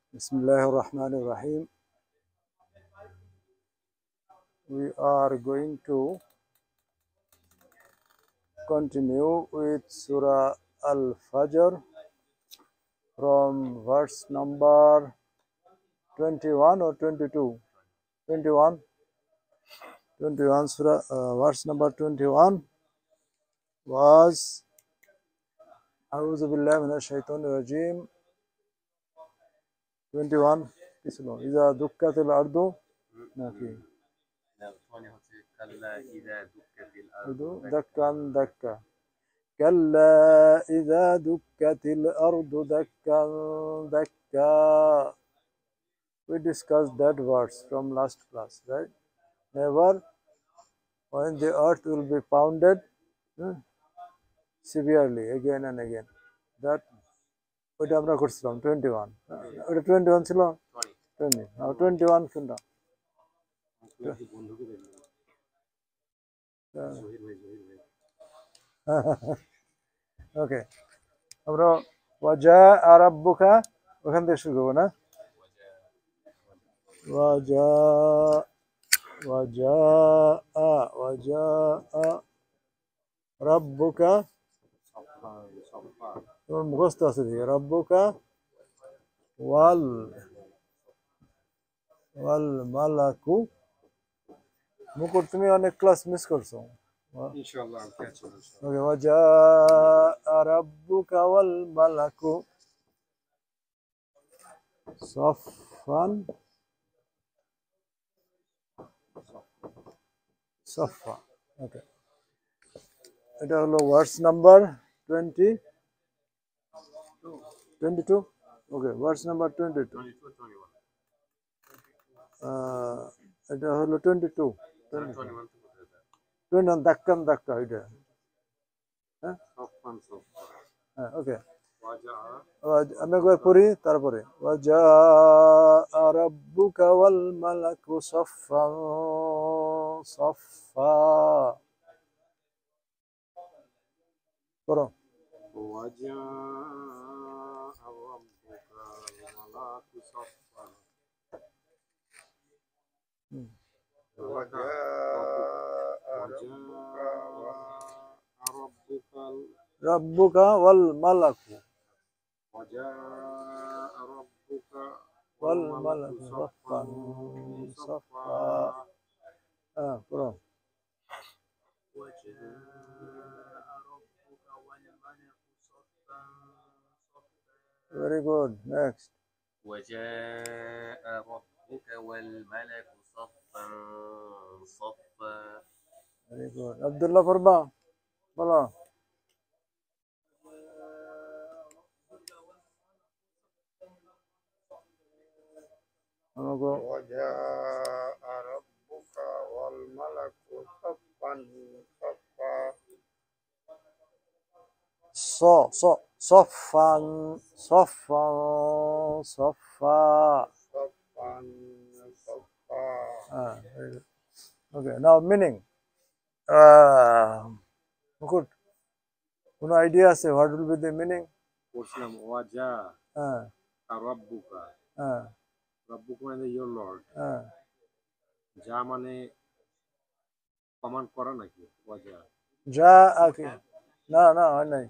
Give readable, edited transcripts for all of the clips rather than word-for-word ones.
Bismillahirrahmanirrahim. We are going to continue with Surah Al-Fajr from verse number 21 or 22? 21. 21 Surah, verse number 21 was A'udhu Billahi Minash Shaitanir Rajim. 21 إذا دكت الأرض নাকি دكا دكا كلا إذا دكت الأرض دكا دكا. We discussed that verse from last class, right? Never, when the earth will be pounded severely again and again. That ওইটা আমরা করছিলাম 21. ওটা 21 ছিল 20. Now 21 শুনলাম. ওকে, আমরা ওয়াজা রাব্বুকা ওখান থেকে শুরু করবো না? ওয়াজা ওয়াজা ওয়াজা রাব্বুকা, তোমার মুখস্থ আছে দিকে রাব্বুকা ওয়াল ওয়াল মালাকু। মুকুট, তুমি অনেক ক্লাস মিস করছো। ইনশাআল্লাহ ওকে, ওয়াজা রাব্বুকা ওয়াল মালাকু সফান সফা। ওকে, এটা হলো ভার্স নাম্বার 22। ওকে, ভার্স নাম্বার 22। এটা হলো 22 21 দাক্কান দাক্কা এটা। হ্যাঁ, ওকে, আমি একবার পড়ি তারপরে ওয়াজা রাব্বুকা ওয়াল মালাকু সফফান সফফা। পড়ো। ওয়াজা রাব্বুকা ওয়াল মালাকু সফফান রাব্বুকা ওয়াল মালাকু ওয়াল মালাকু সফফান সফফা। পড়ো। Very good. Next. وجاء ربك والملك صفا صفا. Very good. Abdullah Farba, বলো। আমাকে وجاء ربك والملك صفا صفا. صفا صفا صفا. صفا صفا. Very good. Okay, now meaning. Good. কোনো idea আছে what will be the meaning? বলছিলাম ওয়াজা রাব্বুকা, রাব্বুকা মানে your lord, যা মানে কমান্ড করা নাকি? ওয়াজা جاء না না হয় নাই।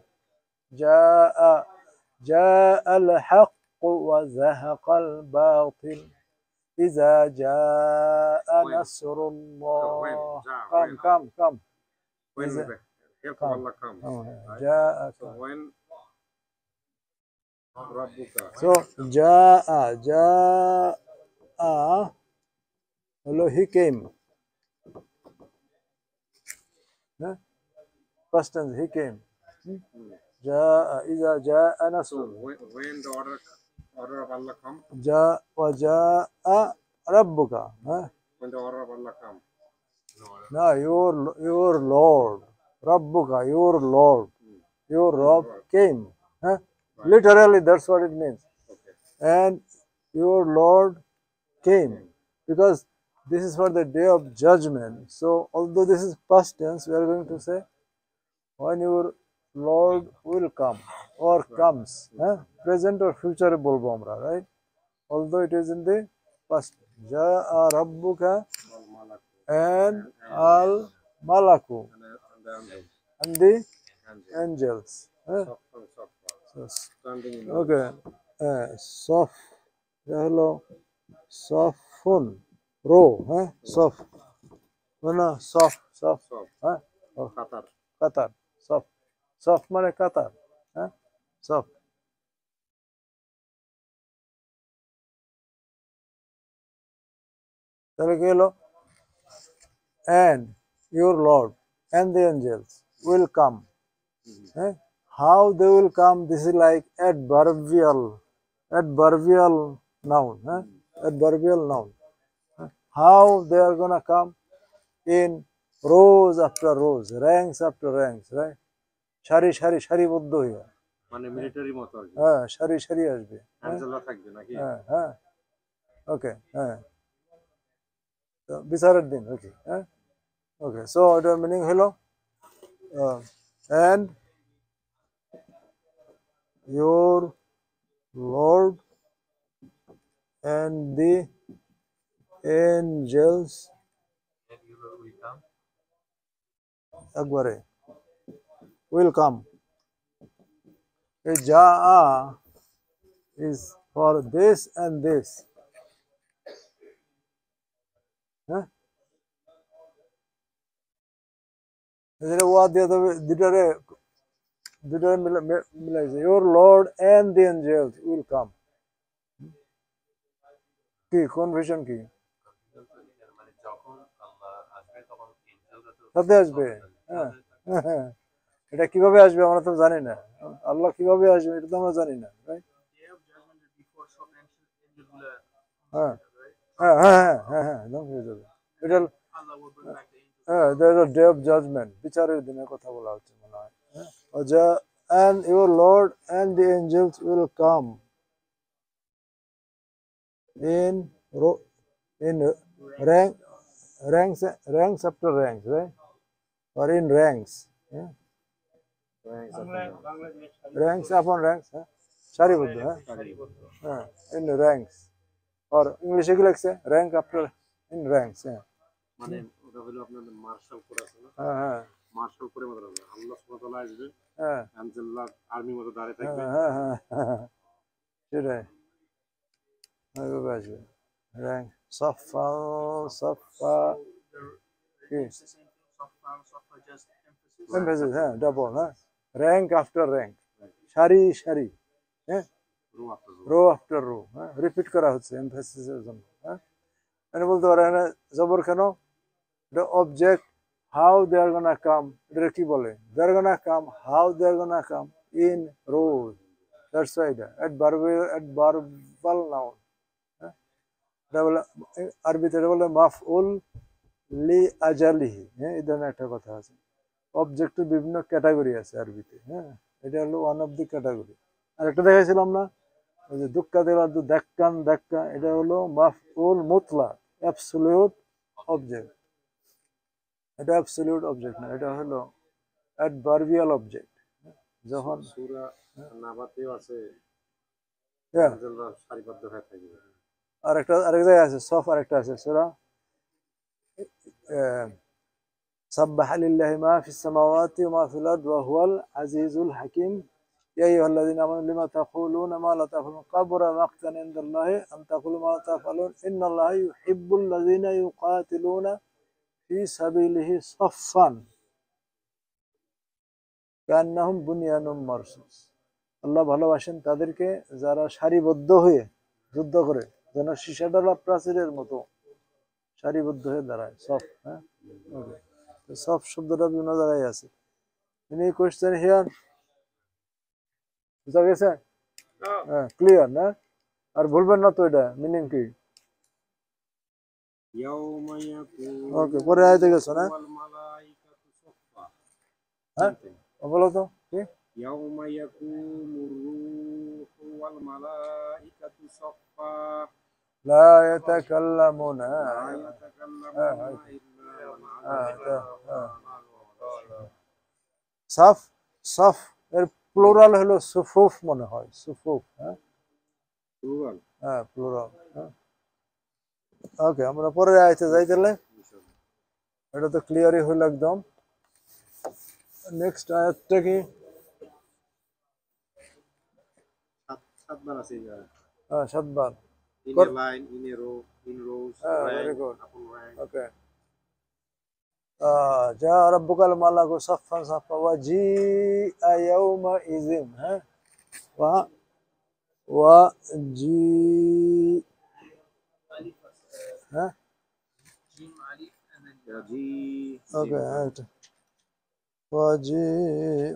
جاء الحق وزهق الباطل إذا جاء نصر الله. Come. when the help of Allah comes. جاء. So when rabbuka, So جاء hello, he came. First tense, he came. جاء إذا جاء نصر. so when the order of Allah comes, وجاء ربك. when the order of Allah comes. No, your Lord. Rabbuka, your Lord. Your Rabb came. Literally, that's what it means. Okay. And your Lord came. Because this is for the day of judgment. So, although this is past tense, we are going to say, when your Lord will come or comes. Present or future bolbo amra, right? although it is in the past. Ja'a rabbuka wal malak and al malaku and the angels. and the Angels. angels. Saffan, saffan. So, Standing in okay. Saf. Hello. Safun. Row. Saf. No, saf. Saf. Saf. Oh, Qatar. Qatar. Saf. Saf মানে কাতার সফ তাহলে কি হলো and your Lord and the angels will come. How they will come? This is like adverbial noun. Adverbial noun. How they are gonna come? In rows after rows, ranks after ranks, right? সারি সারি সারিবদ্ধ হয়ে মানে military মতো আর কি। সারি সারি আসবে অ্যাঞ্জেলা থাকবে নাকি? হ্যাঁ ওকে তো বিচারের দিন ওকে ওকে সো এটার মিনিং হলো and your Lord and the angels একবারে will come. A Ja'a is for this and this. Your Lord and the angels will come. কি কনফিউশন কি সাথে আসবে এটা কিভাবে আসবে আমরা তো জানি না আল্লাহ কিভাবে আসবে এটা তো আমরা জানি না রাইট একদম হয়ে যাবে এটা ডে অফ জাজমেন্ট বিচারের দিনের কথা বলা হচ্ছে মনে হয় and your Lord and the angels will come in ranks after ranks, right? Or in ranks. Ranks upon ranks. সারিবদ্ধ in ranks. Or English কি লাগছে rank after in ranks. মানে ওটা হলো আপনাদের মার্শাল কোড আছে না? মার্শাল কোডের মতো হবে। আল্লাহ সুবহানাহু ওয়া তাআলা আসবে। অ্যাঞ্জেলরা আর্মির মতো দাঁড়িয়ে থাকবে। সেটাই এইভাবে আসবে rank صفا صفا emphasis double rank after rank সারি সারি row after row রিপিট করা হচ্ছে emphasis এর জন্য মানে বলতে পারেন জবর কেন the object how they are gonna come এটা কি বলে they are gonna come how they are gonna come in rows that's why adverbial noun এটা বলে আরবিতে এটা বলে মাফউল লি আজালিহি এই ধরনের একটা কথা আছে অবজেক্টের বিভিন্ন ক্যাটাগরি আছে আরবিতে এটা হলো ওয়ান অফ দি ক্যাটাগরি আর একটা দেখাইছিলাম না ওই যে দুক্কা দেওয়ার দাক্কান দাক্কা এটা হলো মাফউল মুতলাক অ্যাবসলিউট অবজেক্ট এটা অ্যাবসলিউট অবজেক্ট না এটা হলো অ্যাডভার্বিয়াল অবজেক্ট যখন সূরা নাবাতেও আছে আনজালরা সারিবদ্ধ হয়ে থাকবে আরেক জায়গায় আছে সফ আরেকটা আছে সূরা سبح لله ما في السماوات وما في الأرض وهو العزيز الحكيم يا أيها الذين آمنوا لما تقولون ما لا تفعلون كبر مقتا عند الله أن تقولوا ما لا تفعلون إن الله يحب الذين يقاتلون في سبيله صفا كأنهم بنيان مرصوص আল্লাহ ভালোবাসেন তাদেরকে যারা সারিবদ্ধ হয়ে যুদ্ধ করে যেন সীসাডালা প্রাচীরের মতো সারিবদ্ধ হয়ে দাঁড়ায় সফ সফ শব্দটা বিভিন্ন জায়গায় আছে এনি কোয়েশ্চেন হিয়ার বুঝা গেছে ক্লিয়ার না আর ভুলবেন না তো এটা মিনিং কি ওকে পরে আইতে গেছো না হ্যাঁ বলো তো কি يوم يقوم الروح والملائكة صفا لا يتكلمون সাফ সাফ এর প্লুরাল হলো সুফুফ মনে হয় সুফুফ প্লুরাল হ্যাঁ প্লুরাল। ওকে, আমরা পরের আয়াতে যাই তাহলে। এটা তো ক্লিয়ারই হলো একদম। নেক্সট আয়াতটা কি? সাতবার আছে এই জায়গায়। 7 বার। In a line, in a row, in rows, very rank good. upon rank. Okay. جاء ربك الملك صفا صفا وجيء يومئذ ها و وجيء ها Yaji, اوكي هات. وجيء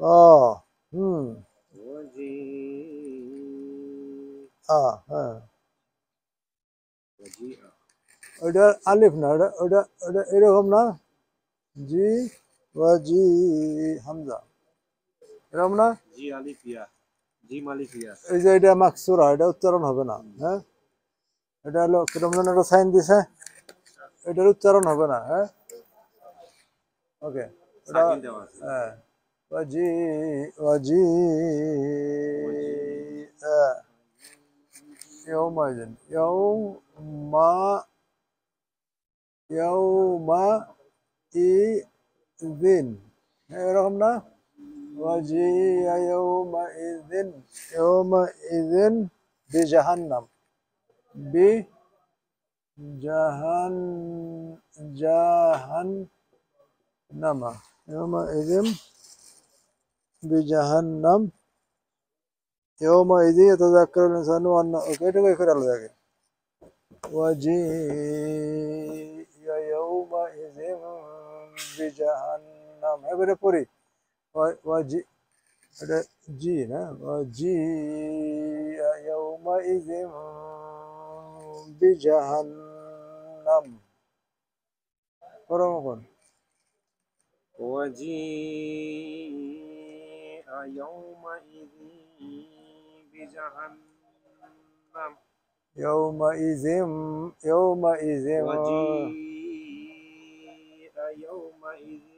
اه Waji, হ্যাঁ Waji, ওটা আলিফ না, ওটা ওটা ওটা এরকম না, জি ওয়াজি হামজা এরকম না। Ji alif ya, Ji malif ya. এই যে এটা মাকসুরা, এটা উচ্চারণ হবে না। হ্যাঁ, এটা হলো কিরকম যেন একটা সাইন দিছে, এটার উচ্চারণ হবে না। হ্যাঁ ওকে, এটা Sakin dewa আছে। হ্যাঁ ওয়াজি ওয়াজি يومئذ يومئذ এরকم না। وجيء يومئذ بجهنم جهنم يومئذ بجهنم يومئذ يتذكر الإنسان وأنه كيف يكون ذلك. وجيء يومئذ بجهنم এবারে পড়ি وجيء এটা জি না, وجيء يومئذ بجهنم পরমকন وجيء يومئذ بجهنم يومئذ وجيء يومئذ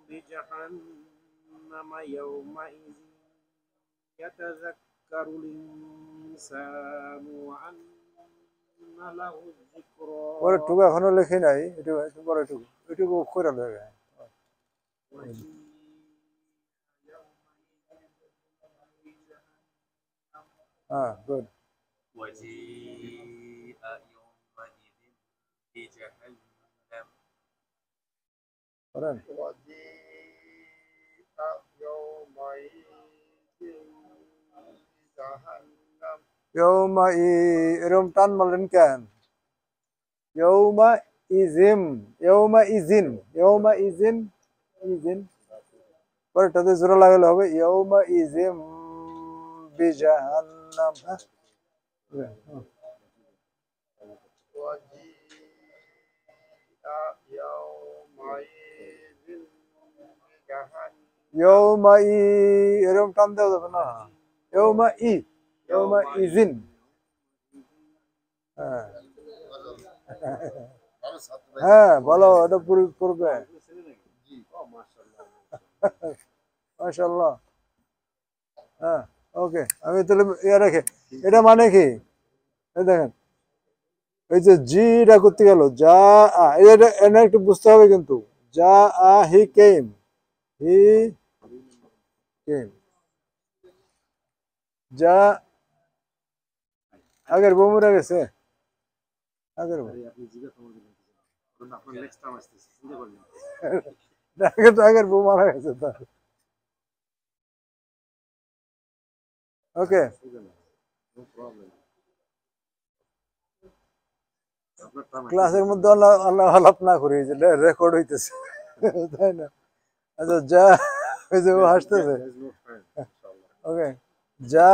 بجهنم يومئذ يتذكر الإنسان وأنى له الذكرى পরে টুকু এখনো লেখি নাই, একটু পরে এটুকু করে দেবে। হ্যাঁ গুড। وجيء يومئذ بجهنم করেন وجيء يومئذ بجهنم এরকম টান মারলেন কেন? ইজিন পরেরটাতে জোড়া লাগালে হবে ইয়ৌমাইজিম বিজাহান্নাম। হ্যাঁ وجيء يومئذ بجهنم ইয়ৌমাই এরকম টান দেওয়া যাবে না, ইয়ৌমাইজিন। হ্যাঁ হ্যাঁ ভালো, এটা পুরো করবে। মাশাআল্লাহ। হ্যাঁ ওকে, আমি তাহলে ইয়ে রেখে, এটা মানে কি এই দেখেন, এই যে জিটা করতে গেল যা এটা একটু বুঝতে হবে কিন্তু, যা হি কেম যা আগের বউ মরে গেছে, আগের বউ আপনি জিজ্ঞাসা করবেন আপনার নেক্সট টাইম আসতেছে চিন্তা করলেন আগের বউ মারা গেছে তার। ওকে নো প্রবলেম ক্লাসের মধ্যে আল্লাহ আলাপ না করি, যে রেকর্ড হইতেছে তাই না। আচ্ছা যা ওই যে ও হাসতেছে। ওকে যা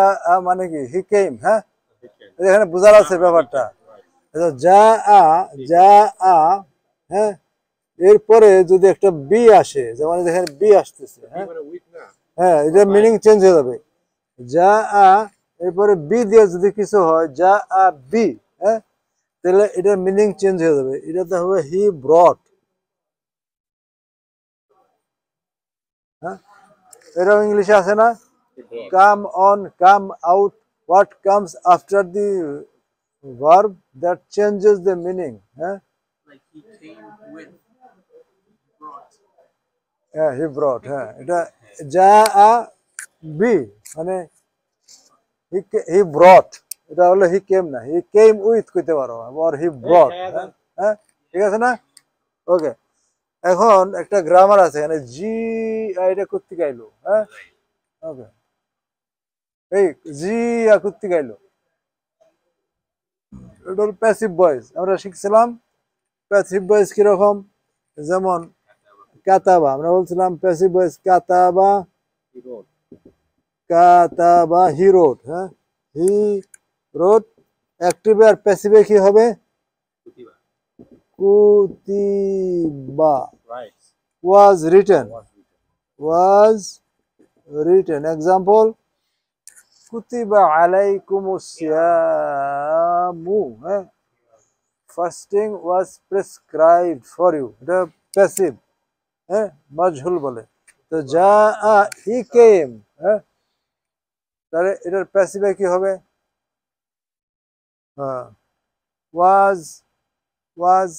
মানে কি হি কেম। হ্যাঁ এখানে বোঝার আছে ব্যাপারটা। যা হ্যাঁ এরপরে যদি একটা বি আসে, যেমন এখানে বি আসতেছে, হ্যাঁ এটা মিনিং চেঞ্জ হয়ে যাবে। যা এরপরে বি দিয়ে যদি কিছু হয় যা বি, হ্যাঁ তাহলে এটার মিনিং চেঞ্জ হয়ে যাবে, এটাতে হবে হি ব্রট। হ্যাঁ এটাও ইংলিশে আছে না, Come on, come out. What comes after the verb that changes the meaning? Like he came with, brought. Yeah, he brought. এটা jaa be মানে he brought. এটা হলো he came না, he came with কইতে পারো, or he brought. হ্যাঁ, ঠিক আছে না? ওকে, এখন একটা গ্রামার আছে এখানে, জি এটা করতে গাইলো। হ্যাঁ, ওকে, এই জি করতে গাইলো, এটা হলো প্যাসিভ ভয়েস। আমরা শিখছিলাম প্যাসিভ ভয়েস কিরকম, যেমন কাতাবা, আমরা বলছিলাম প্যাসিভ ভয়েস কাতাবা, কাতাবা হি রোড। হ্যাঁ, হি রোড। অ্যাক্টিভে আর প্যাসিভে কি হবে? কুতিবা, was written, was written. Example, kutiba alaykumus siyamu. Fasting was prescribed for you. এটা প্যাসিভ, মাজহুল বলে। তো যা হি কেম, তাহলে এটার প্যাসিভে কি হবে? was was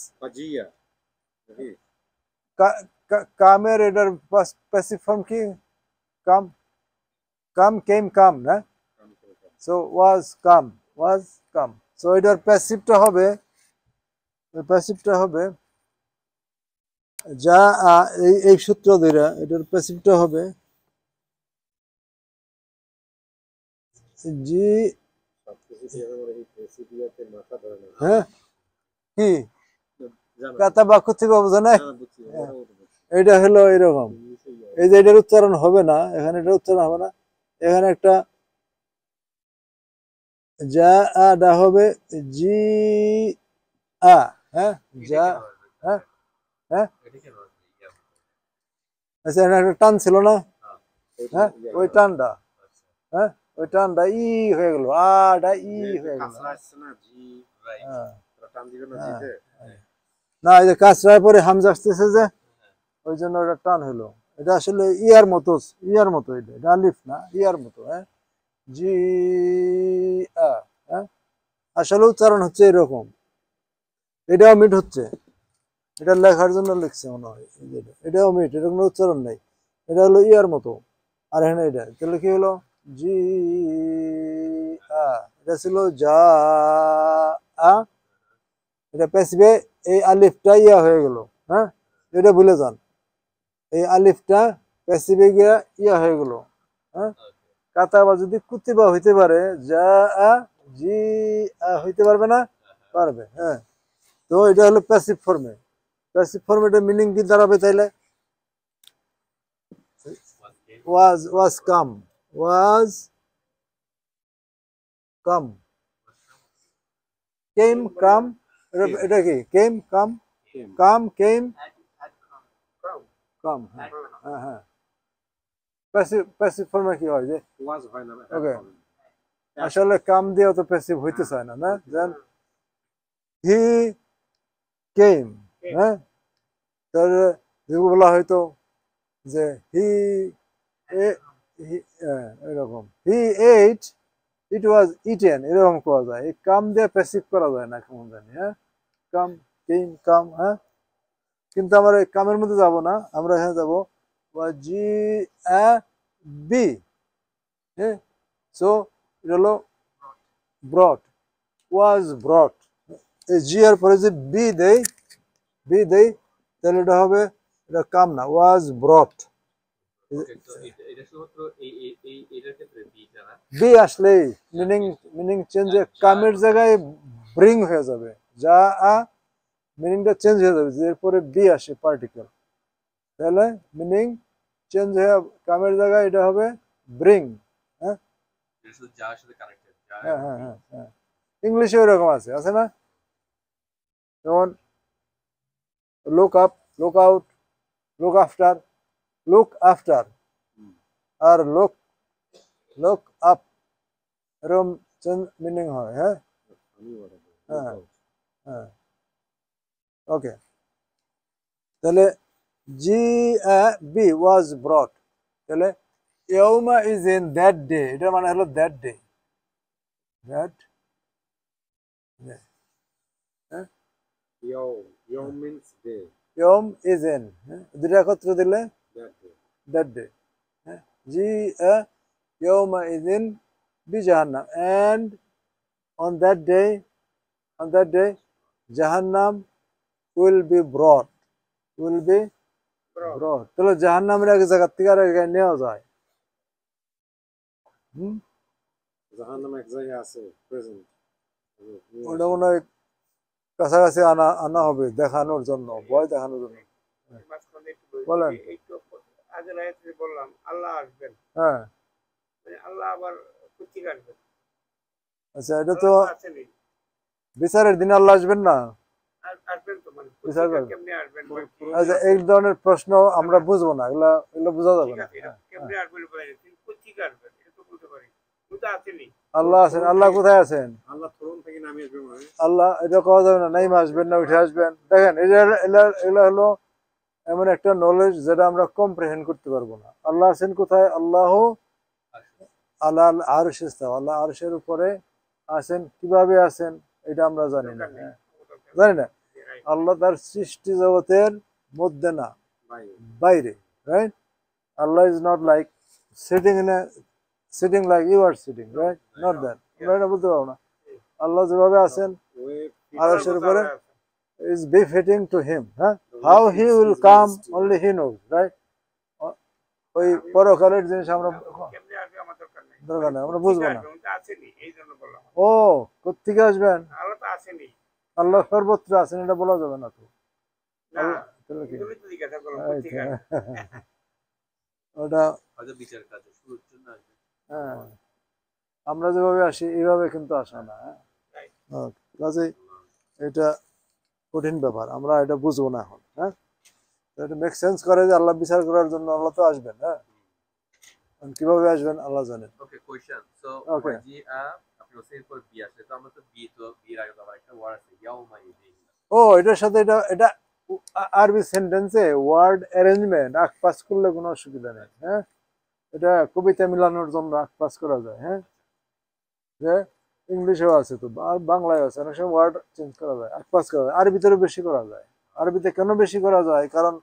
কামের এটার প্যাসিভ ফর্ম কি? কাম, কাম কেম কাম না, সো was come, সো এটার প্যাসিভটা হবে, যা এই সূত্র ধরে এটার প্যাসিভটা হবে জি। হ্যাঁ, কি কাতাবা কুতিবা বোঝো না? এটা হলো এরকম, এই যে এটার উচ্চারণ হবে না এখানে, এটার উচ্চারণ হবে না এখানে, একটা যা আ হবে জি আ। হ্যাঁ, যা, হ্যাঁ হ্যাঁ, আচ্ছা, এটা একটা টান ছিল না? হ্যাঁ, ওই টানটা, হ্যাঁ ওই টানটা ই হয়ে গেল, আটা ই হয়ে গেল। না, এই যে কাছরায় পরে হামজা আসতেছে যে, ওই জন্য ওটা টান হলো। এটা আসলে ইয়ার মতো, এটা আলিফ না, ইয়ার মতো। হ্যাঁ, জি আ। হ্যাঁ, আসলে উচ্চারণ হচ্ছে এরকম, এটাও মিট হচ্ছে, এটা লেখার জন্য লিখছে মনে হয়, এটাও মিট, এটা কোনো উচ্চারণ নাই, এটা হলো ইয়ার মতো। আর এখানে এটা তাহলে কি হলো? জি আ, এটা ছিল যা আ, এটা পেছবে, এই আলিফটা ইয়া হয়ে গেল। হ্যাঁ, এটা ভুলে যান, এই আলিফটা পেছবে গিয়া ইয়া হয়ে গেল। হ্যাঁ, কাতাবা যদি কুতিবা হইতে পারে, যা আ জি আ হইতে পারবে না? পারবে। হ্যাঁ, তো এটা হলো প্যাসিভ ফর্মে। প্যাসিভ ফর্মে এটা মিনিং কি দাঁড়াবে তাইলে? was come, was come, came come, এটা কি? came come, come came come। হ্যাঁ হ্যাঁ, প্যাসিভ ফর্মে কি হয় যে, ওকে, আসলে কাম দিয়েও তো প্যাসিভ হইতে চায় না, না? দেন হি কেম, হ্যাঁ, তাহলে বলা হয়তো যে হি এরকম, হি এইট, ইট ওয়াজ ইটেন, এরকম করা যায়। এই কাম দিয়ে প্যাসিভ করা যায় না কেমন জানি। হ্যাঁ, কাম কেম কাম। হ্যাঁ, কিন্তু আমরা এই কামের মধ্যে যাব না, আমরা এখানে যাবো জি আ বি। হ্যাঁ, সো এটা হলো ব্রট, ওয়াজ ব্রট। এই জি এর পরে যে বি দেই, তাহলে এটা হবে, এটা কাম না, ওয়াজ ব্রট। বি আসলেই মিনিং চেঞ্জ, কামের জায়গায় ব্রিং হয়ে যাবে, যা আ মিনিংটা চেঞ্জ হয়ে যাবে, এরপরে বি আসে পার্টিকেল, তাহলে মিনিং চেঞ্জ হয়ে কামের জায়গায় এটা হবে ব্রিং। হ্যাঁ হ্যাঁ হ্যাঁ হ্যাঁ হ্যাঁ, ইংলিশে ওইরকম আছে না? যেমন look up, look out, look after, আর লুক আপ, এরকম মিনিং হয়। হ্যাঁ হ্যাঁ হ্যাঁ, ওকে, তাহলে জি বি ওয়াজ ব্রট, তাহলে ইয়ৌমা ইজ ইন দ্যাট ডে, এটা মানে হলো that day, that Yom means day. ইয়ম ইজ ইন, দুটো একত্র দিলে That day. দ্যাট ডে, জি ইয়ৌমা ইজ ইন বি জাহান্নাম, and on that day জাহান্নাম will be brought, তাহলে জাহান্নামের এক জায়গা থেকে আর এক জায়গায় নেওয়া যায়। Jahannam এক জায়গায় আছে, present. ওটা মনে হয় কাছাকাছি আনা হবে দেখানোর জন্য, ভয় দেখানোর জন্য। মাঝখানে একটু বলি, বলেন। একটু আগের আয়াতে বললাম আল্লাহ আসবেন, হ্যাঁ, মানে আল্লাহ আবার কোথেকে আসবেন? আচ্ছা, এটা তো আল্লাহ আসেনি, বিচারের দিন আল্লাহ আসবেন না, আসবেন তো, মানে বিচার কোথেকে করবেন। কেমনে আসবেন বা কি? আচ্ছা, এই ধরনের প্রশ্ন আমরা বুঝবো না, এগুলো বোঝা যাবে ঠিক না। আছে, এটা কেমনে আসবেন বলেন, তিনি কোথেকে আসবেন এটা তো বলতে পারি, উনি তো আসেনি। আল্লাহ আছেন, আল্লাহ কোথায় আছেন? আল্লাহ থ্রোন থেকে নামিয়ে আসবে মানে আল্লাহ, এটা কওয়া যাবে না, নাইমা আসবেন না উঠে আসবেন। দেখেন, এগুলো হলো এমন একটা নলেজ যেটা আমরা কম্প্রিহেন্ড করতে পারবো না। আল্লাহ আছেন কোথায়? আল্লাহ আল্লাহ আরশ ইস্তাওয়া, আল্লাহ আরশের উপরে আছেন, কিভাবে আছেন এটা আমরা জানি না, জানি না। আল্লাহ তার সৃষ্টি জগতের মধ্যে না, বাইরে, রাইট? আল্লাহ is not like sitting like you are sitting, right? Not that, আমরা এটা বলতে পারবো না। আল্লাহ যেভাবে আছেন আরশের উপরে is befitting to him, how he will come only he knows, right? ওই পরকালের জিনিস আমরা কেমনে আসবে আমার দরকার নেই, দরকার নেই, আমরা বুঝবো না। উনি তো আসেনি, এই জন্য বললাম। ও, কোত্থেকে আসবেন? আল্লাহ তো আসেনি আল্লাহ সর্বত্র আছেন, এটা বলা যাবে না তো। না, তাহলে কি? তুমি তো জিজ্ঞাসা করলাম এই কোথেকে তো, আসবে। ওটা হয়তো বিচার কাজে শুরুর জন্য আসবে। হ্যাঁ, আমরা যেভাবে আসি এইভাবে কিন্তু আসে না। কাজে এটা কঠিন ব্যাপার, আমরা এটা বুঝবো না এখন। হ্যাঁ, এটা মেক সেন্স করে যে আল্লাহ বিচার করার জন্য আল্লাহ তো আসবেন। হ্যাঁ, কিভাবে আসবেন আল্লাহ জানেন। ওকে, কোশ্চেন। So Okay. ওয়াজি আপনি বলছেন এরপর বি আসে, তো আমরা তো বির আগে তো আবার একটা ওয়ার্ড আছে ইয়াউমা ইদিন। ও, এটার সাথে এটা আরবি সেন্টেন্সে ওয়ার্ড অ্যারেঞ্জমেন্ট আক পাস করলে কোনো অসুবিধা নেই। হ্যাঁ, এটা কবিতা মিলানোর জন্য আক পাস করা যায়। হ্যাঁ, যে ইংলিশেও আছে তো, আর বাংলায় আছে, অনেক সময় ওয়ার্ড চেঞ্জ করা যায়, আক পাস করা যায়। আরবিতেও বেশি করা যায়। আরবিতে কেন বেশি করা যায়? কারণ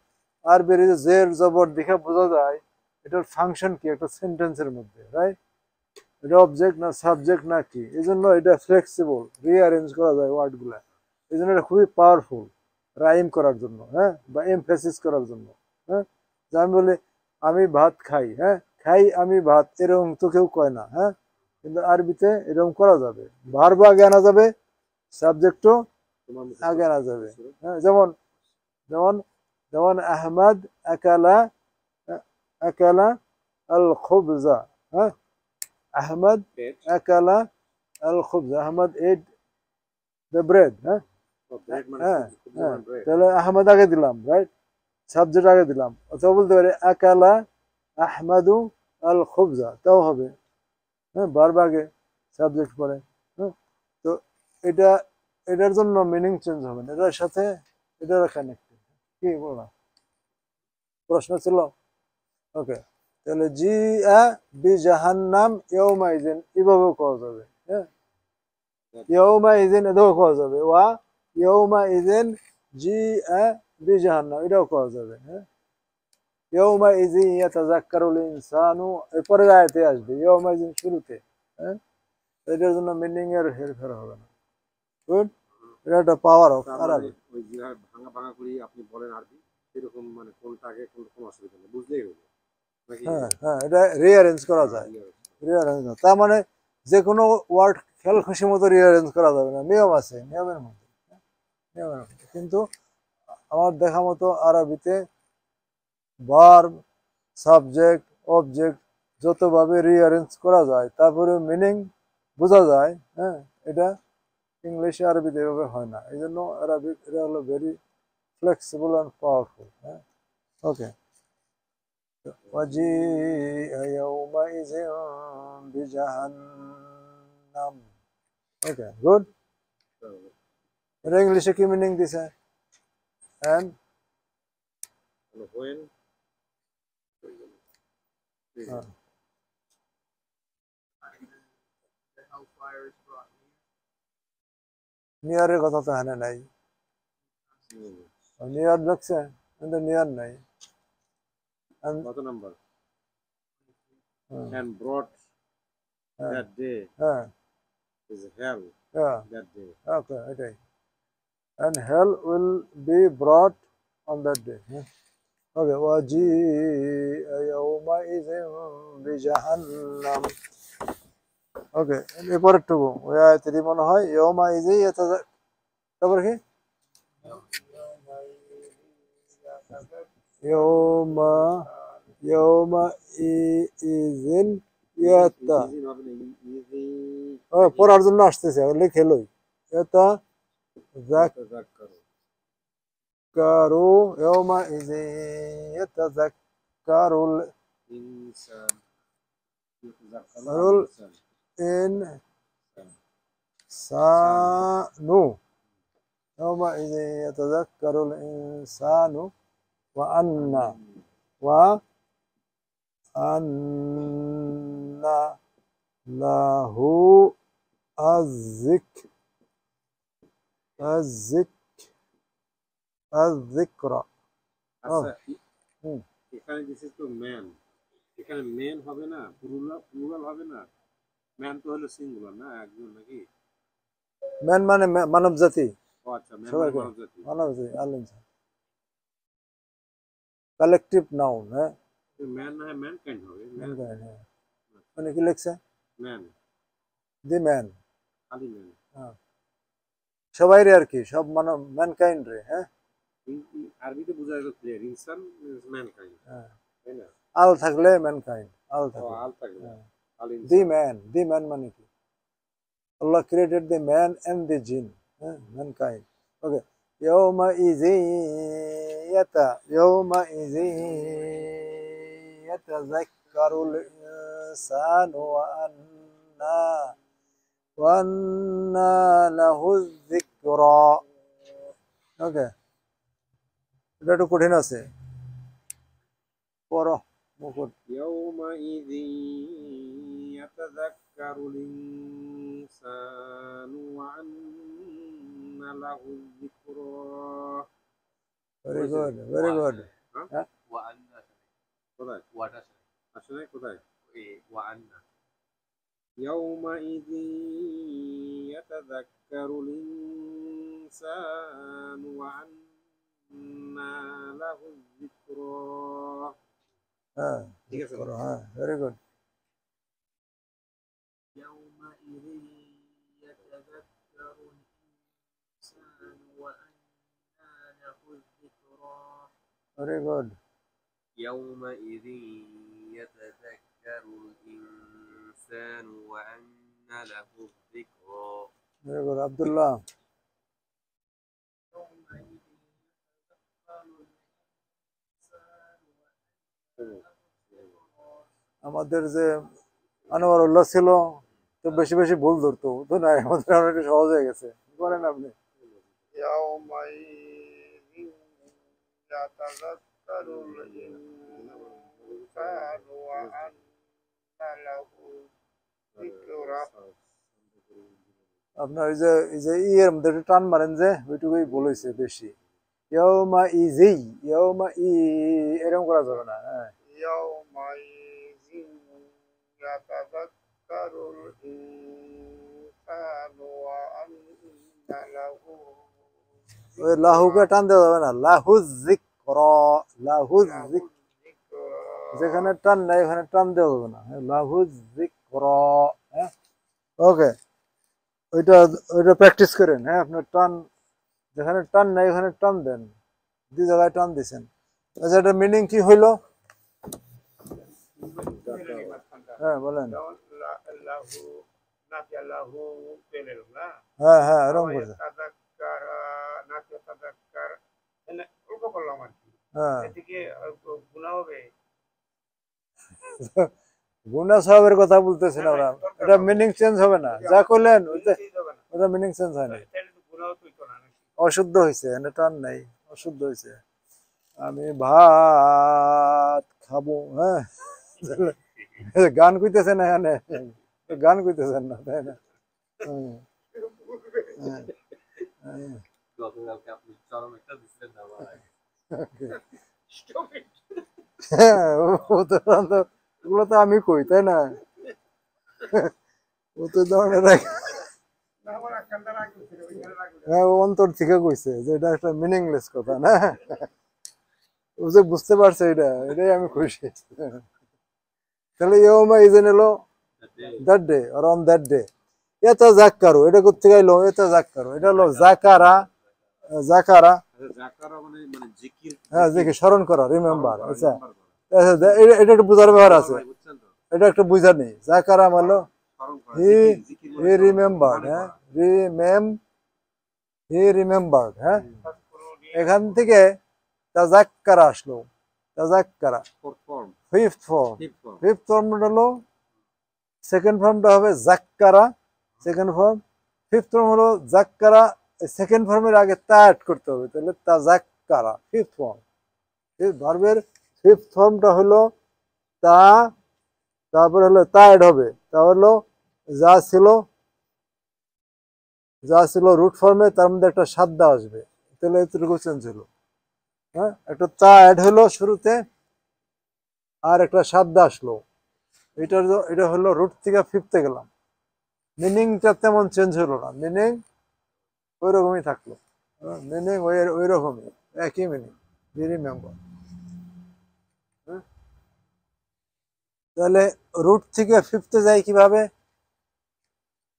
আরবির যে জের জবর দেখে বোঝা যায় এটার ফাংশন কি একটা সেন্টেন্সের মধ্যে, রাইট? এটা অবজেক্ট না সাবজেক্ট না কি, এই জন্য এটা ফ্লেক্সিবল, রিঅ্যারেঞ্জ করা যায় ওয়ার্ডগুলা। এই জন্য এটা খুবই পাওয়ারফুল রাইম করার জন্য, হ্যাঁ, বা এমফেসিস করার জন্য। হ্যাঁ, যে আমি বলি আমি ভাত খাই, হ্যাঁ, খাই আমি ভাত, এরকম তো কেউ কয় না। হ্যাঁ, কিন্তু আরবিতে এরকম করা যাবে, ভার্ব আগে আনা যাবে, সাবজেক্টও আগে আনা যাবে। হ্যাঁ, যেমন যেমন যেমন আহমদ আকালা আকালা আল খুবজা, হ্যাঁ, আহমদ আকালা আল খুবজা, আহমদ এট দ্য ব্রেড। হ্যাঁ, হ্যাঁ, হ্যাঁ, তাহলে আহমদ আগে দিলাম, রাইট? সাবজেক্ট আগে দিলাম। অথবা বলতে পারি আকালা আহমাদু আল খুবজা, তাও হবে। হ্যাঁ, ভার্ব আগে সাবজেক্ট পরে। হ্যাঁ, তো এটা এটার জন্য মিনিং চেঞ্জ হবে না, এটার সাথে এটার কানেক্টেড। কি বললাম, প্রশ্ন ছিল? ওকে, তাহলে জি বি জাহান্নাম ইয়াউমাইজিন এভাবেও কওয়া যাবে। হ্যাঁ, ইয়াউমাইজিন এটাও কওয়া যাবে, ওয়া ইয়াউমাইজিন জি বি জাহান্নাম এটাও কওয়া যাবে। হ্যাঁ, ইয়াউমাইজিন ইয়াতাযাক্কারুল ইনসানু এরপরের আয়াতে আসবে, ইয়াউমাইজিন শুরুতে। হ্যাঁ, এটার জন্য মিনিং এর হেরফের হবে না। গুড, এটা একটা পাওয়ার অফ আরবি। ওই যেভাবে ভাঙা ভাঙা করি আপনি বলেন আরবি, সেরকম মানে কোনটা আগে কোনটা কোনো অসুবিধা নেই, বুঝলেই হলো নাকি? হ্যাঁ, হ্যাঁ, এটা রিঅ্যারেঞ্জ করা যায়। রিঅ্যারেঞ্জ না, তার মানে যে কোনো ওয়ার্ড খেয়াল খুশি মতো রিঅ্যারেঞ্জ করা যাবে না, নিয়ম আছে, নিয়মের মধ্যে। নিয়মের মধ্যে কিন্তু আমার দেখা মতো আরবিতে ভার্ব সাবজেক্ট অবজেক্ট যতভাবে রিঅ্যারেঞ্জ করা যায় তারপরে মিনিং বোঝা যায়। হ্যাঁ, এটা ইংলিশে আরবিতে এভাবে হয় না, এই জন্য আরবিক এটা হলো ভেরি ফ্লেক্সিবল অ্যান্ড পাওয়ারফুল। হ্যাঁ, ওকে, وجيء يومئذ بجهنم. Okay, good. এটা ইংলিশে কি মিনিং দিছে? And when hellfire is brought near. নিয়ারের কথা তো এখানে নাই নিয়ার দেখছে কিন্তু নিয়ার নাই কত নাম্বার হ্যাঁ and brought that day হ্যাঁ is hell হ্যাঁ that day ওকে এটাই and hell will be brought on that day okay وجيء يومئذ بجهنم ওকে এরপরেরটুকু ওই আয়াতেরই মনে হয় يومئذ তারপর কি يوم يومئذ يتا পড়ার জন্য আসতেছে লিখে লই এটা يتذكر يومئذ يتذكر insan الإنسان يومئذ يتذكر الإنسان وأن له الذكرى আচ্ছা এখানে দিছে তো ম্যান এখানে মেন হবে না প্লুরাল হবে না ম্যান তো হলো সিঙ্গুলার না একজন নাকি ম্যান মানে মানব জাতি ও আচ্ছা ম্যান সবাইকে মানব জাতি মানব জাতি আল ইনসান কালেকটিভ নাউন হ্যাঁ ম্যান না ম্যান কাইন্ড হবে ম্যানকাইন্ড হ্যাঁ মানে কি লিখছে ম্যান দি ম্যান খালি ম্যান সবাই রে আর কি সব মানব ম্যানকাইন্ড রে হ্যাঁ আরবিতে বোঝা যায় ক্লিয়ার ইনসান ইজ ম্যান কাইন্ড তাই না আল থাকলে ম্যানকাইন্ড আল ও থাকলে আল থাকবে আল দি ইনসান ম্যান মানে কি Allah created the man and the jinn mankind okay يومئذ يتذكر الإنسان وأنى له الذكرى okay এটা একটু কঠিন আছে পড়ো মুকুট يومئذ يتذكر الإنسان وأنى له الذكرى very good وأن কোথায় وأنا আসলে কোথায় وأن يومئذ يتذكر الإنسان وأنى له الذكرى হ্যাঁ ঠিক আছে করো হ্যাঁ very good يومئذ يتذكر الإنسان وأنى له الذكرى very good يومئذ يتذكر الإنسان وأنى له الذكرى very good Abdullah আমাদের যে আনোয়ারুল্লাহ ছিল তো বেশি বেশি ভুল ধরতো তো না আমাদের অনেক সহজ হয়ে গেছে করেন আপনি আপনার এই যে ইয়ের মধ্যে একটু টান মারেন যে ওইটুকুই ভুল হয়েছে বেশি ইয়মা ই এরকম করা যাবে না হ্যাঁ يتذكر الإنسان وأنى له ওই লাহুকে টান দেওয়া যাবে না লাহুযিকর যেখানে টান নাই ওখানে টান দেওয়া যাবে না লাহুযিকর হ্যাঁ ওকে ওইটা প্র্যাকটিস করেন হ্যাঁ আপনার টান যেখানে টান নাই ওখানে টান দেন দুই জায়গায় টান দিছেন আচ্ছা এটা মিনিং কি হইলো হ্যাঁ বলেন হ্যাঁ হ্যাঁ এরকম করছে হ্যাঁ গুনাহ সওয়াবের কথা বলতেছেন ওরা এটা মিনিং চেঞ্জ হবে না যা করলেন ওটা মিনিং চেঞ্জ হয় না অশুদ্ধ হয়েছে এনে টান নাই অশুদ্ধ হয়েছে আমি ভাত খাবো হ্যাঁ গান কইতেছে না এখানে গান কইতেছেন না তাই না? হুম, হ্যাঁ, হ্যাঁ, গতকালকে আপনি চরম একটা দিচ্ছেন না আমার আগে। okay. Stop it. হ্যাঁ, ওগুলো তো আমি কই তাই না? ও তো ধরনের না, আমার একখানটা রাখবে, ওইখানে রাখবে। হ্যাঁ, ও অন্তর থেকে কইছে যে এটা একটা মিনিংলেস কথা না। ও যে বুঝতে পারছে এটাই আমি খুশি। তাহলে ইয়ৌমা ইজেন এলো দ্যাট ডে আর অন দ্যাট ডে এটা জাক্কারু, এটা কোথেকে এলো? এটা জাক্কারু, এটা হলো জাকারা, জাকারা, আচ্ছা, জাকারা মানে মানে জিকির, হ্যাঁ, যে স্মরণ করা, রিমেম্বার। করা, আচ্ছা, remember করা। এটা একটা বুঝার ব্যাপার আছে, ভাই, বুঝছেন তো? এটা একটা বুঝার নেই। জাকারা মানলো স্মরণ করা, হি জিকির, জিকির মানে হি স্মরণ করা, রিমেম্বার্ড, মনে হ্যাঁ, করা। হি রিমেম্বার্ড, হ্যাঁ। তাৎপর্য এখান থেকে তাজাক্কারা আসলো, তাজাক্কারা Fourth form, fifth form. fifth form। Fifth ফর্মটা হলো সেকেন্ড ফর্মটা হবে জাক্কারা, সেকেন্ড ফর্ম। ফিফথ ফর্ম হলো জাক্কারা, সেকেন্ড ফর্মের আগে তা অ্যাড করতে হবে, তাহলে তাজাক্কারা ফিফথ ফর্ম। ভার্বের ফিফথ ফর্মটা হলো তা, তারপরে হলো তা অ্যাড হবে, তা হলো যা ছিল, যা ছিল রুট ফর্মে, তার মধ্যে একটা সাদ্দা আসবে, তাহলে এতটুকু চেঞ্জ হলো। হ্যাঁ, একটা তা অ্যাড হলো শুরুতে, আর একটা সাদ্দা আসলো। এটা হলো রুট থেকে ফিফতে গেলাম। মিনিংটা তেমন চেঞ্জ হলো না, মিনিং ওই রকমই থাকলো, মিনিং ওই রকমই, একই মিনিং, রিমেম্বার। তাহলে রুট থেকে ফিফতে যাই কিভাবে?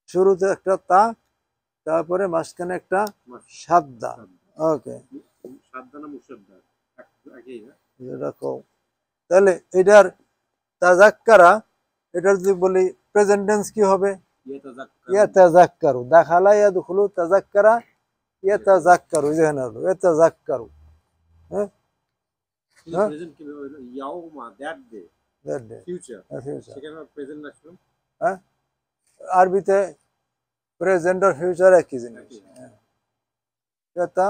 শুরুতে একটা তা, তারপরে মাঝখানে একটা সাদ্দা। ওকে, সাদ্দা না মুসাদ্দা? একই না? এটা কম। তাহলে এটার তাজাক্কারা, এটার যদি বলি প্রেজেন্ট টেন্স কি হবে? ইয়াতাযাক্কারু। ইয়াতাযাক্কারু, দাখালা ইয়াদখুলু, তাযাক্কারা ইয়াতাযাক্কারু, যেখানে হলো ইয়াতাযাক্কারু। হ্যাঁ, কিন্তু হ্যাঁ, প্রেজেন্ট কিভাবে হলো? ইয়াউমা, that day, that day, future. future, সেখানে প্রেজেন্ট আসলো। হ্যাঁ। আরবিতে প্রেজেন্ট আর ফিউচার একই জিনিস। একই। হ্যাঁ, এটা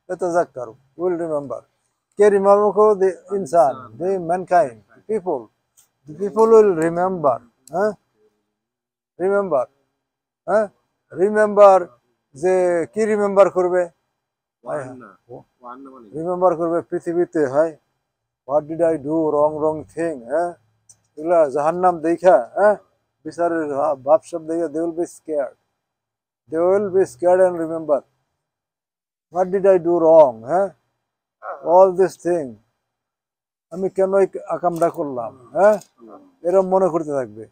ইয়াতাযাক্কারু, will remember. কে রিমেম্বার করো? the ইনসান, the mankind, people, the people will remember. হ্যাঁ, রিমেম্বার, হ্যাঁ, রিমেম্বার, যে কি রিমেম্বার করবে? ওয়ান্না, ওয়ান্না মানে কি? রিমেম্বার করবে পৃথিবীতে, হয় what did I do, wrong wrong thing, হ্যাঁ, এগুলা জাহান্নাম দেখা, হ্যাঁ, বিচারের ভাব সব দেখে they will be scared, they will be scared and remember what did I do wrong, হ্যাঁ, অল দিস থিং, আমি কেন এই আকামটা করলাম, হ্যাঁ, এরকম মনে করতে থাকবে।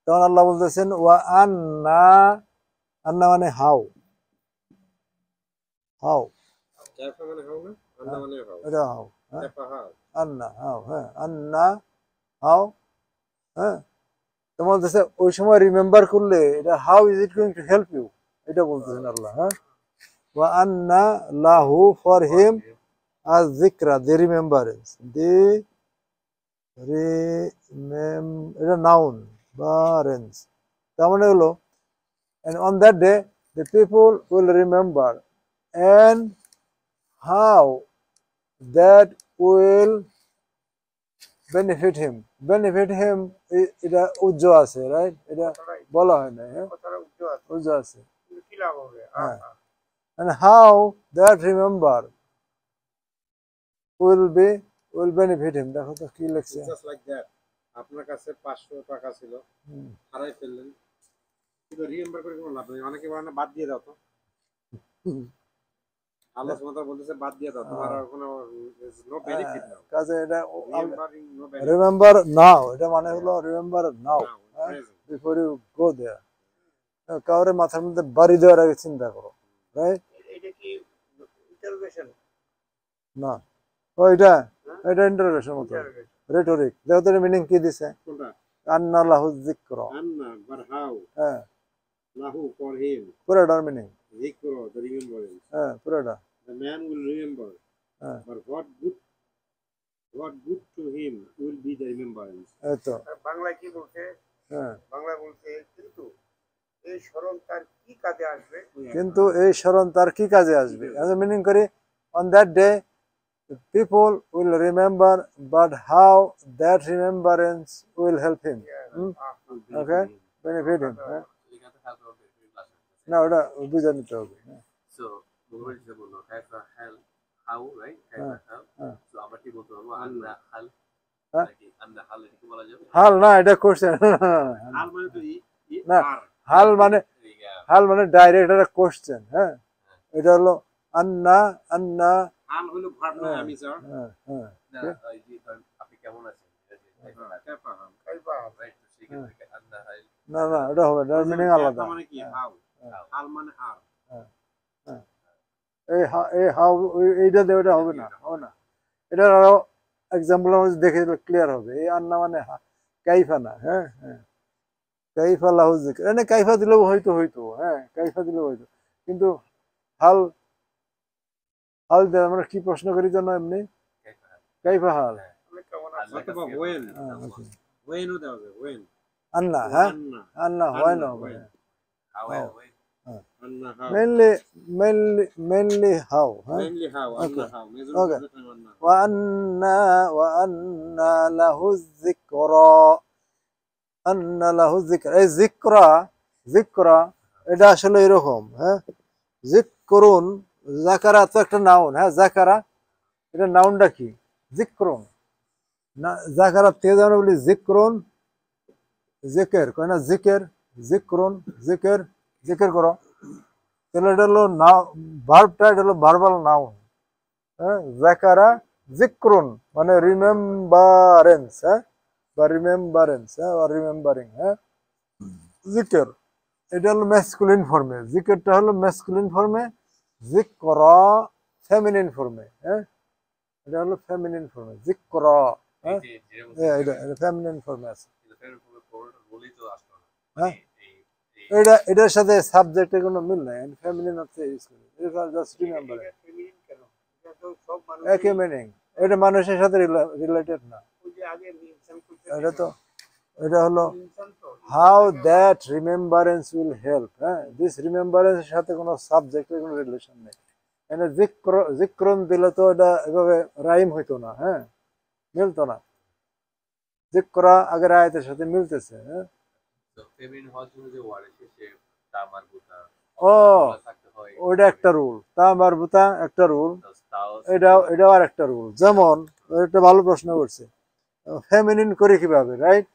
তখন আল্লাহ বলতেছেন ওয়া আন্না, আন্না মানে হাউ, হাউ, ক্যাফা মানে হাও না? আন্না মানে হাও। এটা হাউ, হ্যাঁ, ক্যাফা হাও। আন্না হাউ, হ্যাঁ, আন্না হাউ, হ্যাঁ। তো বলতেছে ওই সময় রিমেম্বার করলে এটা how is it going to help you, এটা বলতেছেন আল্লাহ, হ্যাঁ। ওয়া আন্না লাহু, for him, R যিকরা, the remembrance, দি এটা নাউন বারেন্স, তার মানে হলো and on that day the people will remember, and how that will benefit him, এটা উজ্জ আছে, রাইট, এটা বলা হয় না, হ্যাঁ, কথাটা উঠতে আছে, উজ্জ আছে, কিন্তু কি লাভ হবে? হ্যাঁ। and how that remember will benefit him, দেখো তো কি লিখছে। জাস্ট লাইক দ্যাট, আপনার কাছে 500 টাকা ছিল, হারাই ফেললেন, কিন্তু রিমেম্বার করে কোনো লাভ নেই। অনেকে বলে না বাদ দিয়ে দাও তো, আল্লাহ সুবহানাহু ওয়া তাআলা বলতেছে বাদ দিয়ে দাও, তোমার আর কোনো নো বেনিফিট নাও। কাজে এটা remembering no benefit remember now, এটা মানে হলো remember now, now, present. Before you go there. কাউরে মাথার মধ্যে বাড়ি দেওয়ার আগে চিন্তা করো, রাইট? এটা কি ইন্টারোগেশন? না, ও এটা এটা ইন্টারোগেশন মতো, রেটরিক। দেখো তো মিনিং কি দিছে? কোনটা? আন্না লাহু যিকর, আন্না, বাট হাউ, হ্যাঁ, লাহু ফর হিম, পুরোটার মিনিং, যিকর, দ্য রিমেম্বারেন্স, হ্যাঁ, পুরোটা, দ্য ম্যান উইল রিমেম্বার, হ্যাঁ, but what good to him will be the remembrance. এই তো, বাংলায় কি বলছে? হ্যাঁ। বাংলা বলছে কিন্তু এই স্মরণ তার কি কাজে আসবে? কিন্তু এই স্মরণ তার কি কাজে আসবে? মিনিং করি, on that day people will remember, but how that remembrance will help him. Yeah. Okay, benefit him. হ্যাঁ? এখানে তো help হবে, plus আছে। না ওটা বুঝে নিতে হবে। হ্যাঁ, So, বলবো যে বললো, কাইফা হাল, how, right? কাইফা হাল। হ্যাঁ। So, আমরা কি বলতে পারবো? আন্না হাল, হ্যাঁ? নাকি আন্না হাল এটা কি বলা যাবে? হাল না, এটা কোশ্চেন। হাল মানে তো না, আর হাল মানে Yeah. ডাইরেক্ট একটা কোশ্চেন। হ্যাঁ, এটা হলো আন্না আন্না। হাল হলো ভার্ব না আমি স্যার হ্যাঁ হ্যাঁ না, ওই যে ধরেন, আপনি কেমন আছেন? এটা যে কাইফা হাল, কাইফা হাল right? তো সেক্ষেত্রে আন্না হাল, না না, এটা হবে না, মিনিং আলাদা। মানে কি হাউ হাল মানে আর এই হাউ এইটা দিয়ে ওটা হবে না, হবে না। এটা আরো এক্সাম্পল দেখে ক্লিয়ার হবে। এই আন্না মানে কাইফা না। হ্যাঁ হ্যাঁ, কাইফা লাহু যিকর, এনে কাইফা দিলেও হয়তো। হ্যাঁ, কাইফা দিলেও হয়তো, কিন্তু হাল হাল দিয়ে আমরা কি প্রশ্ন করি যেন এমনি কাইফা হাল। কাইফা হাল। আমি কেমন আছি? অথবা ওয়েন হ্যাঁ, okay. ওয়েনও দেওয়া যায় ওয়েন আন্না, হ্যাঁ আন্না আন্না হয় না হবে। How How? and when? Anna how mainly how. Huh? Mainly how Anna Okay. How Okay. Majority time আন্না وأن له الذكرى أن له الذكر এই যিকরা এটা আসলে এরকম। হ্যাঁ, যিকরুন, যাকারা তো একটা নাউন। হ্যাঁ, যাকারা এটা নাউনটা কি? যিকরুন না, যাকারা থেকে যেমন বলি যিকরুন, জিকের কয় না, যিকরুন জিকের করো, তাহলে এটা হলো ভার্বটা, এটা হলো ভার্বাল নাউন। হ্যাঁ, যাকারা যিকরুন মানে রিমেম্বারেন্স। হ্যাঁ, বা রিমেম্বারেন্স, হ্যাঁ, বা রিমেম্বারিং। হ্যাঁ, জিকের এটা হলো ম্যাসকুলিন ফর্মে, জিকেরটা হলো ম্যাসকুলিন ফর্মে, যিকরা ফেমিনিন ফর্মে। হ্যাঁ, এটা হলো ফেমিনিন ফর্মে যিকরা। এই হ্যাঁ, যে যেরকম এটা ফেমিনিন ফর্মে আছে। কিন্তু ফের পুরোটা বলেই তো আসলো না। হ্যাঁ, এই এটার সাথে সাবজেক্টের কোনো মিল নাই, ফেমিনিন অর্থে ইউজ করি, এটা জাস্ট রিমেম্বার, এটা feminine কেন? এটা তো সব মানুষ একই মিনিং, এটা মানুষের সাথে রিলেটেড না। ওই যে আগে মেনশন করতে এটা হলো মেনশন তো how that remembrance will help. হ্যাঁ, দিস রিমেম্বারেন্সের সাথে কোনো সাবজেক্টের কোনো রিলেশন নেই। এখানে যিকরুন দিলে তো এটা এভাবে রাইম হইতো না। হ্যাঁ, মিলতো না। যিকরা আগের আয়াতের সাথে মিলতেছে। হ্যাঁ, তো ফেমিনিন হওয়ার জন্য যে ওয়ার্ড আছে সে তা মারবুতা ও থাকতে হয়। ওইটা একটা রুল, তা মারবুতা একটা রুল, তাও এটাও আর একটা রুল। যেমন একটা ভালো প্রশ্ন করছে, ফেমিনিন করি কিভাবে, রাইট?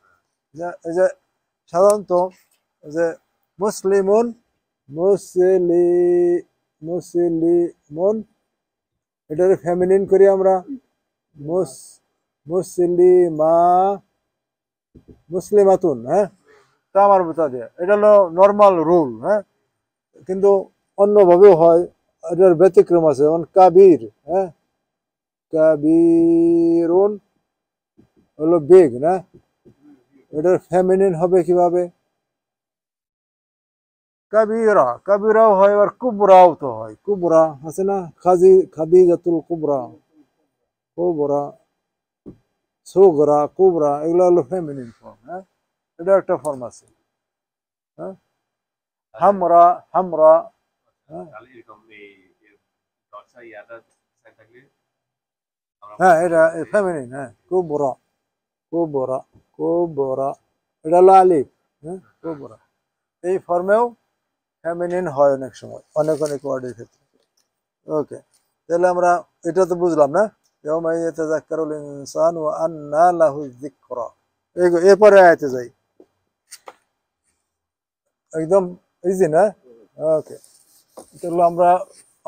এই যে সাধারণত যে মুসলিমুন মুসলিমুন এটার ফেমিনিন করি আমরা মুসলিমাতুন। হ্যাঁ, তা আমার বোঝা দিয়ে, এটা হলো নর্মাল রুল। হ্যাঁ, কিন্তু অন্যভাবেও হয়, এটার ব্যতিক্রম আছে। যেমন কাবির, হ্যাঁ, কাবিরুন হলো বিগ না, এটার ফেমিনিন হবে কিভাবে? কাবিরাও হয়, আর কুবরাও তো হয়। কুবরা আছে না, খাদিজাতুল কুবরা, সুগরা, কুবরা, এগুলো হলো ফেমিনিন ফর্ম। হ্যাঁ, এটা একটা ফর্ম আছে। হ্যাঁ, হামরা হ্যাঁ তাহলে এরকম এই দশা ইয়াটা সাইন থাকলে হ্যাঁ, এটা ফেমিনিন। হ্যাঁ, কুবরা এটা হলো আলিফ। হ্যাঁ, কুবরা এই ফর্মেও ফেমিনিন হয় অনেক সময়, অনেক ওয়ার্ডের ক্ষেত্রে। ওকে, তাহলে আমরা এটা তো বুঝলাম না, ইয়াতাযাক্কারুল ইনসানু ওয়া আন্না লাহু যিকরা। এরপরে আয়াতে যাই, একদম ইজি না? ওকে, তাহলে আমরা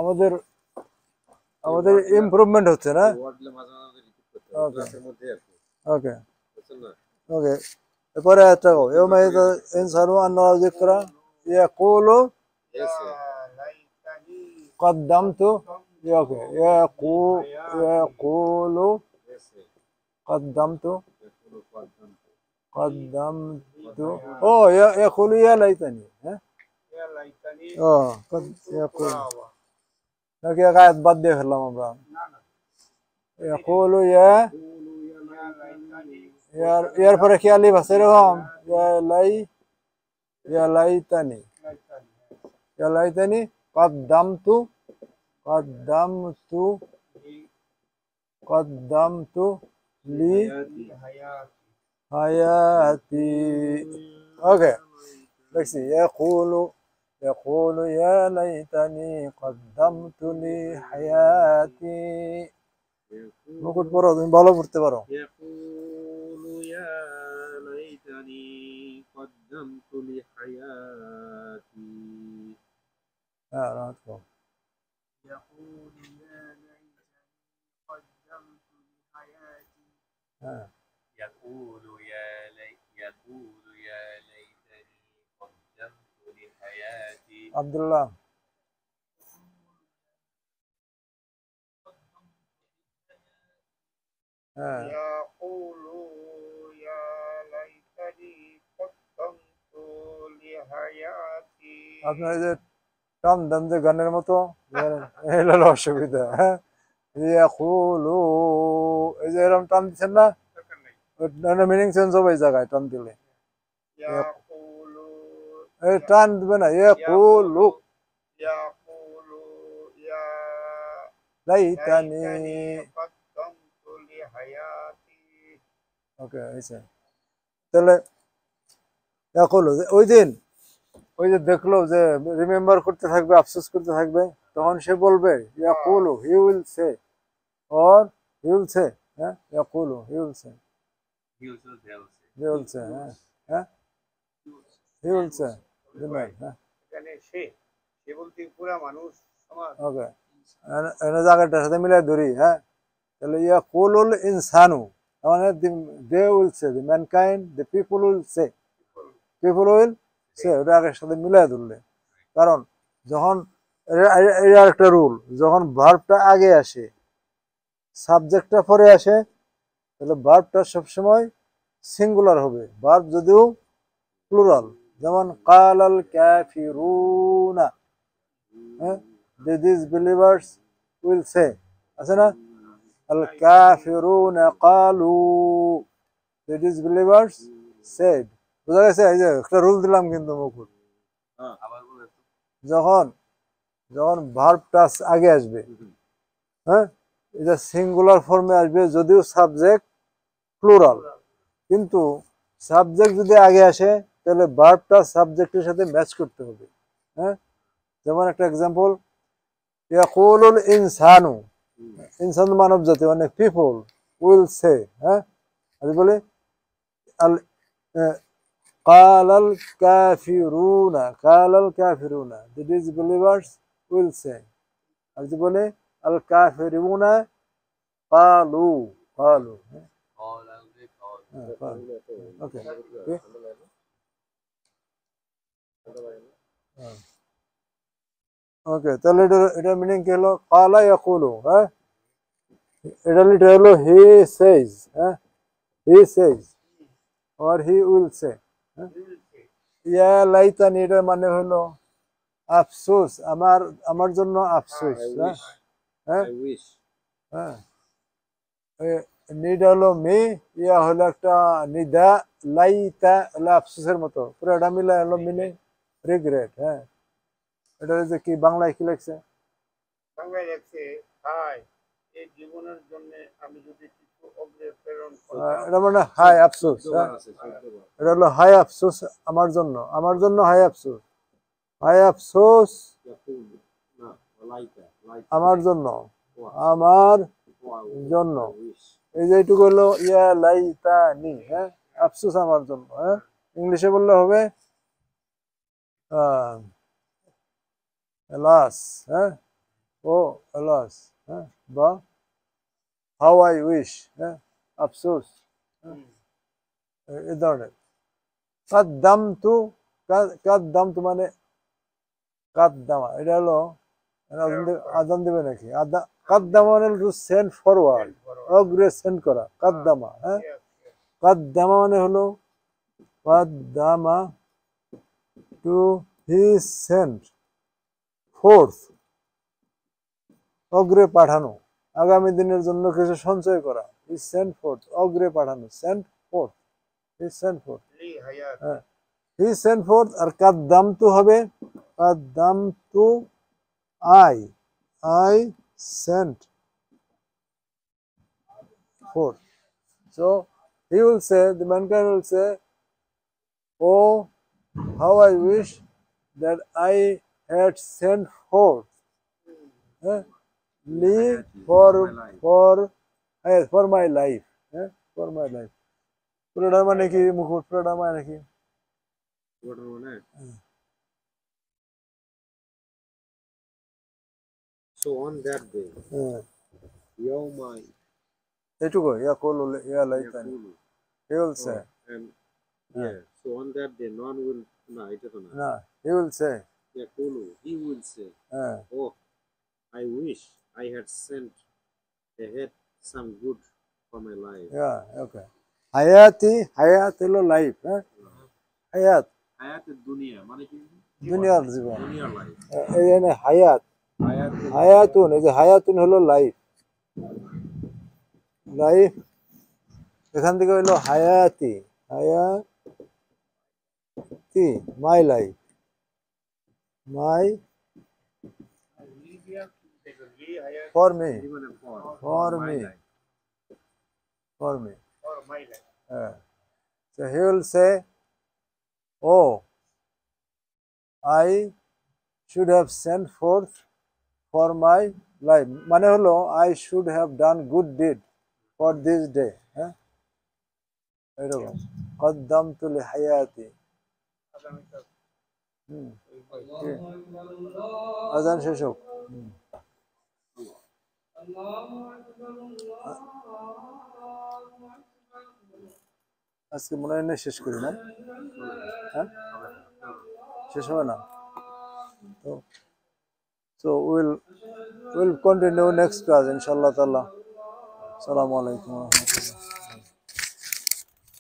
আমাদের ইমপ্রুভমেন্ট হচ্ছে না? ওয়ার্ডগুলো মাঝে মাঝে রিপিট করতে হবে ক্লাসের মধ্যে আর কি ওকে বুঝছেন না ওকে, এরপরে আয়াতটা গো, ইয়াউমা ইনসানু আন্না লাহু যিকরা ইয়াকুলু এসে লাইতানি قدمت. اوكي، يقول এসে قدمت এগুলো পারতাম قدمت يقول يا ليتني. ها، ইয়া লাইতানি قد يقول কুরাওয়া। নাকি গায়েত বাদ দিয়ে ফেললাম আমরা। না না يقول ইয়া লাইতানি ইয়ার পরে কি আলিফ আছে এরকম? يا ليتني يا ليتني قدمت قدمت لي হায়াত حياتي. Okay. Let's see. يقول يا ليتني قدمت لحياتي. মুকুট পড়ো, তুমি ভালো পড়তে পারো। يقول يا ليتني قدمت لحياتي. হ্যাঁ, রাত করো। يقول يا ليتني قدمت لحياتي. হ্যাঁ, يقول يا ليتني قدمت لحياتي. আব্দুল্লাহ। হ্যাঁ, يقول يا ليتني قدمت لحياتي. আপনার এই যে টান দেন যে গানের মতো, এটা হলো অসুবিধা। হ্যাঁ, ইয়াকুলু, এই যে এরকম টান দিচ্ছেন না, দরকার নেই। মিনিং চেঞ্জ হবে এই জায়গায় টান দিলে। يقول এই টান দিবে না, ইয়াকুলু يقول يا লাইতানি। ليتني قدمت لحياتي. ওকে, হয়েছে। তাহলে ইয়াকুলু, ওই দিন ওই যে দেখলো যে রিমেম্বার করতে থাকবে, আফসোস করতে থাকবে, তখন সে বলবে ইয়াকুলু, he will say, or he will say. হ্যাঁ, ইয়াকুলু, he will say, He also they will say. He will say. হ্যাঁ, হ্যাঁ, হি উইল সে, হ্যাঁ, এখানে সে বলতে পুরা মানুষ সমাজ। ওকে। এনে জায়গাটার সাথে মিলাই ধরি। হ্যাঁ, তাহলে ইয়াকুলুল ইনসানু, মানে they will say, the mankind, the people will say, people will say, ওটা আগের সাথে মিলাই ধরলে। কারণ যখন এই আর একটা রুল, যখন ভার্বটা আগে আসে সাবজেক্টটা পরে আসে, তাহলে ভার্বটা সবসময় সিঙ্গুলার হবে, ভার্ব যদিও প্লুরাল। যেমন কালাল কাফিরুনা, হ্যাঁ, দিস বিলিভার্স উইল সে, আছে না? আল কাফিরুনা কালু, দিস বিলিভার্স সেড। বুঝা গেছে? এই যে একটা রুল দিলাম কিন্তু মুকুট, আবার বলে তো। যখন যখন ভার্বটা আগে আসবে, হ্যাঁ, এটা সিঙ্গুলার ফর্মে আসবে যদিও সাবজেক্ট প্লুরাল, কিন্তু সাবজেক্ট যদি আগে আসে তাহলে ভার্বটা সাবজেক্টের সাথে ম্যাচ করতে হবে। হ্যাঁ, যেমন একটা এক্সাম্পল, ইয়াকুলুল ইনসানু, ইনসান মানব জাতি, মানে পিপল উইল সে। হ্যাঁ, আর বলে আল কালাল কাফিরুনা, কালাল কাফিরুনা, দি ডিসবিলিভার্স উইল সে। আর বলে আল কাফিরুনা Kalu, Kalu. All and they call. ওকে, ওকে। তাহলে এটা মিনিং কি হলো? কালা ইয়াকুলু, হ্যাঁ, এটা লিটার হলো হি সেজ। হ্যাঁ, হি সেজ অর হি উইল সে। ইয়া লাইতানি, এটার মানে হলো আফসোস, আমার জন্য আফসোস। হ্যাঁ, হ্যাঁ, I wish. হ্যাঁ, নিড হলো মি, ইয়া হলো একটা নিদা, লাইতা হলো আফসোসের মতো, পুরো এটা মিলে হলো মিনিং রিগ্রেট। হ্যাঁ, এটা যে কি বাংলায় কি লাগছে? বাংলায় লেখছে হাই, এই জীবনের জন্য আমি যদি কিছু অগ্রে প্রেরণ এটা মানে হাই আফসোস। হ্যাঁ, এটা হলো হাই আফসোস আমার জন্য, আমার জন্য হাই আফসোস, হাই আফসোস না, লাইকা, আমার জন্য, আমার জন্য। এই যে এইটুকু হলো ইয়া লাইতানি। হ্যাঁ, আফসোস আমার জন্য। হ্যাঁ, ইংলিশে বললে হবে এলাস। হ্যাঁ, ও এলাস। হ্যাঁ, বা হাউ আই উইশ। হ্যাঁ, আফসোস, এই ধরনের। কাদ্দামতু, কাদ্দামতু মানে কাদ্দামা, এটা হলো আদান দেবে নাকি? কাদ্দামা মানে টু সেন্ড ফরওয়ার্ড, অগ্রে সেন্ড করা, কাদ্দামা। হ্যাঁ, কাদ্দামা মানে হলো কাদ্দামা টু হি সেন্ড ফোর্থ, অগ্রে পাঠানো, আগামী দিনের জন্য কিছু সঞ্চয় করা। হি সেন্ড ফোর্থ, অগ্রে পাঠানো, সেন্ড ফোর্থ, হি সেন্ড ফোর্থ। হ্যাঁ, হি সেন্ড ফোর্থ। আর কাদ্দামতু হবে কাদ্দামতু I sent forth. So he will say, the mankind will say, oh, how I wish that I had sent forth leave for my life, for my life. পুরোটা মানে কি মুকুট পুরোটা মানে কি ওটার মানে so on that day يوم এটুকু ইয়াকুলু ইয়া লাইতানি يقول he will say and yeah so on that day none will না এটা তো না no he will say يقول he will say oh I wish I had sent ahead some good for my life yeah okay hayat হলো life হায়াত হায়াতের দুনিয়া মানে কি দুনিয়ার জীবন দুনিয়ার লাইফ এখানে হায়াত হায়াত হায়াতুন এই যে হায়াতুন হলো লাইফ লাইফ এখান থেকে হলো হায়াতি my life my for me মানে for me or my life. So he will say, oh, I should have sent forth for my life. মানে হলো I should have done good deed for this day. এরকম قدمت لحياتي. আজান শেষ হোক। আজকে মনে হয় না শেষ করি না হ্যাঁ শেষ হবে না তো so we'll continue next class inshallah taala. Assalamu alaikum wa rahmatullah.